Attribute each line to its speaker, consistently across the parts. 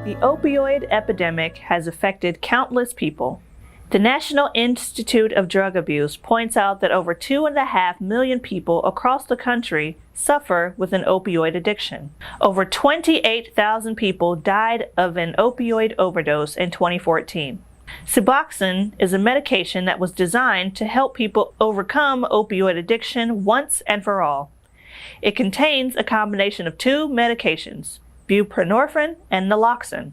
Speaker 1: The opioid epidemic has affected countless people. The National Institute of Drug Abuse points out that over 2.5 million people across the country suffer with an opioid addiction. Over 28,000 people died of an opioid overdose in 2014. Suboxone is a medication that was designed to help people overcome opioid addiction once and for all. It contains a combination of two medications, buprenorphine and naloxone.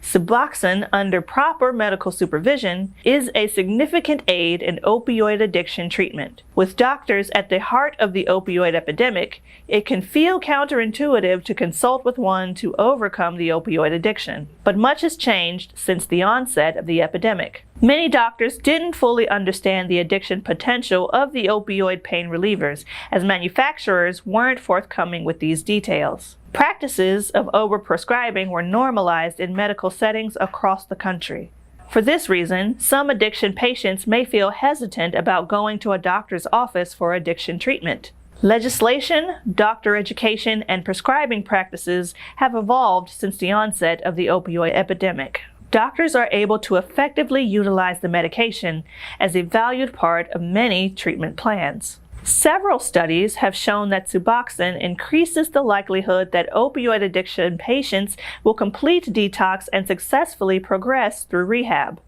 Speaker 1: Suboxone, under proper medical supervision, is a significant aid in opioid addiction treatment. With doctors at the heart of the opioid epidemic, it can feel counterintuitive to consult with one to overcome the opioid addiction. But much has changed since the onset of the epidemic. Many doctors didn't fully understand the addiction potential of the opioid pain relievers, as manufacturers weren't forthcoming with these details. Practices of overprescribing were normalized in medical settings across the country. For this reason, some addiction patients may feel hesitant about going to a doctor's office for addiction treatment. Legislation, doctor education, and prescribing practices have evolved since the onset of the opioid epidemic. Doctors are able to effectively utilize the medication as a valued part of many treatment plans. Several studies have shown that Suboxone increases the likelihood that opioid addiction patients will complete detox and successfully progress through rehab.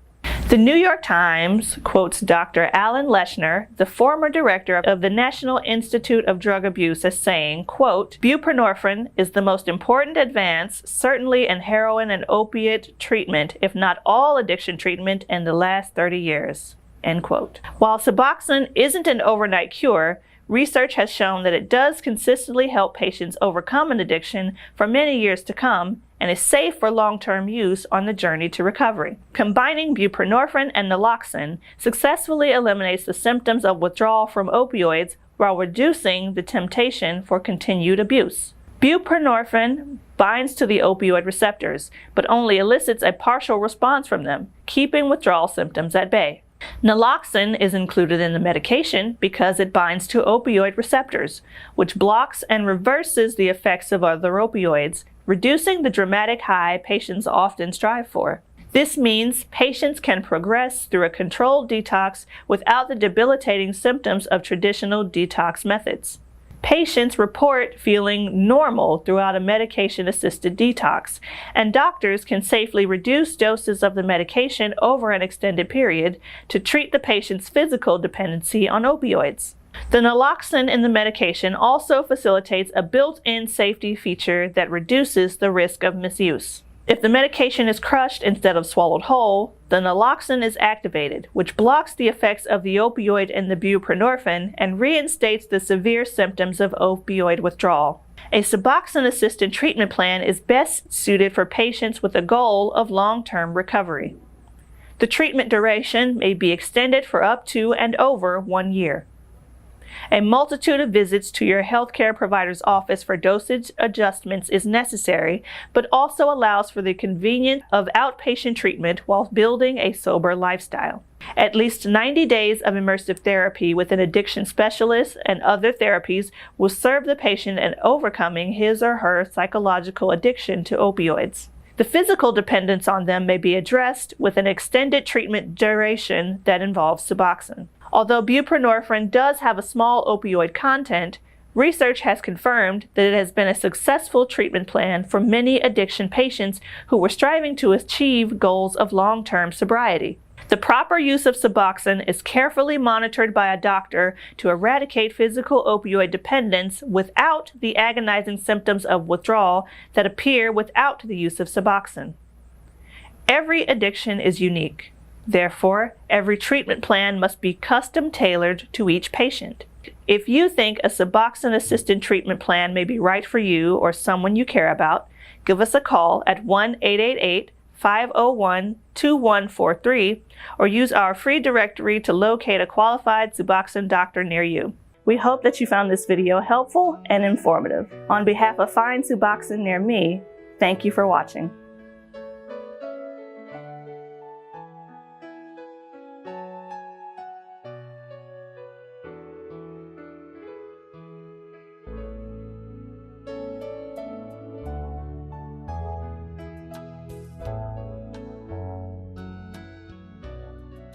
Speaker 1: The New York Times quotes Dr. Alan Leshner, the former director of the National Institute of Drug Abuse, as saying, quote, "Buprenorphine is the most important advance, certainly in heroin and opiate treatment, if not all addiction treatment in the last 30 years. End quote. While Suboxone isn't an overnight cure, research has shown that it does consistently help patients overcome an addiction for many years to come and is safe for long-term use on the journey to recovery. Combining buprenorphine and naloxone successfully eliminates the symptoms of withdrawal from opioids while reducing the temptation for continued abuse. Buprenorphine binds to the opioid receptors, but only elicits a partial response from them, keeping withdrawal symptoms at bay. Naloxone is included in the medication because it binds to opioid receptors, which blocks and reverses the effects of other opioids, reducing the dramatic high patients often strive for. This means patients can progress through a controlled detox without the debilitating symptoms of traditional detox methods. Patients report feeling normal throughout a medication-assisted detox, and doctors can safely reduce doses of the medication over an extended period to treat the patient's physical dependency on opioids. The naloxone in the medication also facilitates a built-in safety feature that reduces the risk of misuse. If the medication is crushed instead of swallowed whole, the naloxone is activated, which blocks the effects of the opioid in the buprenorphine and reinstates the severe symptoms of opioid withdrawal. A Suboxone-assisted treatment plan is best suited for patients with a goal of long-term recovery. The treatment duration may be extended for up to and over 1 year. A multitude of visits to your healthcare provider's office for dosage adjustments is necessary, but also allows for the convenience of outpatient treatment while building a sober lifestyle. At least 90 days of immersive therapy with an addiction specialist and other therapies will serve the patient in overcoming his or her psychological addiction to opioids. The physical dependence on them may be addressed with an extended treatment duration that involves Suboxone. Although buprenorphine does have a small opioid content, research has confirmed that it has been a successful treatment plan for many addiction patients who were striving to achieve goals of long-term sobriety. The proper use of Suboxone is carefully monitored by a doctor to eradicate physical opioid dependence without the agonizing symptoms of withdrawal that appear without the use of Suboxone. Every addiction is unique. Therefore, every treatment plan must be custom-tailored to each patient. If you think a Suboxone-assisted treatment plan may be right for you or someone you care about, give us a call at 1-888-501-2143 or use our free directory to locate a qualified Suboxone doctor near you. We hope that you found this video helpful and informative. On behalf of Find Suboxone Near Me, thank you for watching.